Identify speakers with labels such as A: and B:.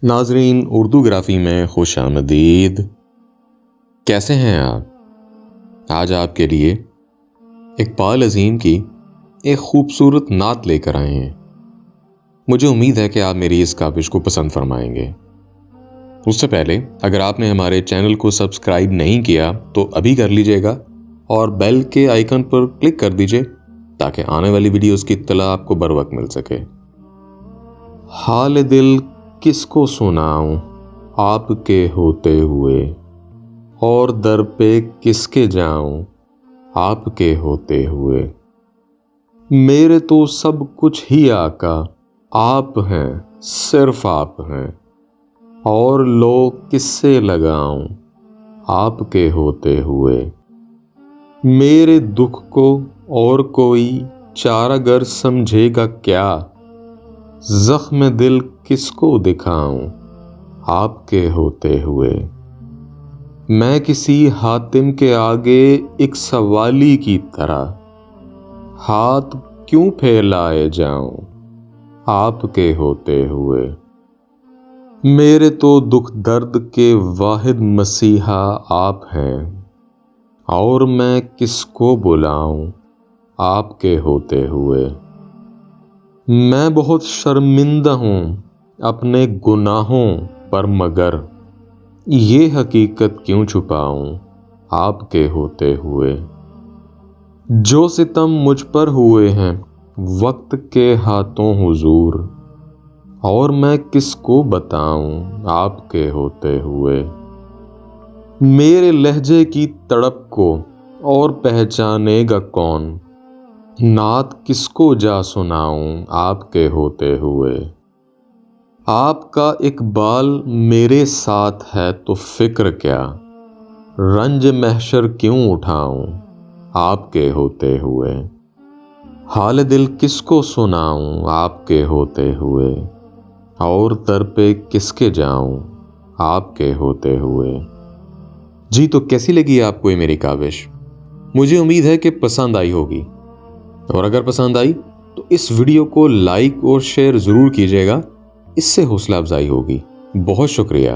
A: ناظرین، اردو گرافی میں خوش آمدید۔ کیسے ہیں آپ؟ آج آپ کے لیے اقبال عظیم کی ایک خوبصورت نعت لے کر آئے ہیں۔ مجھے امید ہے کہ آپ میری اس کاوش کو پسند فرمائیں گے۔ اس سے پہلے اگر آپ نے ہمارے چینل کو سبسکرائب نہیں کیا تو ابھی کر لیجئے گا اور بیل کے آئیکن پر کلک کر دیجئے تاکہ آنے والی ویڈیوز کی اطلاع آپ کو بر وقت مل سکے۔ حال دل کس کو سناؤں آپ کے ہوتے ہوئے، اور در پہ کس کے جاؤں آپ کے ہوتے ہوئے۔ میرے تو سب کچھ ہی آقا آپ ہیں، صرف آپ ہیں، اور لو کس سے لگاؤں آپ کے ہوتے ہوئے۔ میرے دکھ کو اور کوئی چارہ گر سمجھے گا کیا، زخم دل کس کو دکھاؤں آپ کے ہوتے ہوئے۔ میں کسی حاتم کے آگے ایک سوالی کی طرح ہاتھ کیوں پھیلائے جاؤں آپ کے ہوتے ہوئے۔ میرے تو دکھ درد کے واحد مسیحا آپ ہیں، اور میں کس کو بلاؤں آپ کے ہوتے ہوئے۔ میں بہت شرمندہ ہوں اپنے گناہوں پر، مگر یہ حقیقت کیوں چھپاؤں آپ کے ہوتے ہوئے۔ جو ستم مجھ پر ہوئے ہیں وقت کے ہاتھوں حضور، اور میں کس کو بتاؤں آپ کے ہوتے ہوئے۔ میرے لہجے کی تڑپ کو اور پہچانے گا کون، نعت کس کو جا سناؤں آپ کے ہوتے ہوئے۔ آپ کا اقبال میرے ساتھ ہے تو فکر کیا، رنج محشر کیوں اٹھاؤں آپ کے ہوتے ہوئے۔ حال دل کس کو سناؤں آپ کے ہوتے ہوئے، اور در پہ کس کے جاؤں آپ کے ہوتے ہوئے۔ جی تو کیسی لگی آپ کو یہ میری کاوش؟ مجھے امید ہے کہ پسند آئی ہوگی، اور اگر پسند آئی تو اس ویڈیو کو لائک اور شیئر ضرور کیجیے گا، اس سے حوصلہ افزائی ہوگی۔ بہت شکریہ۔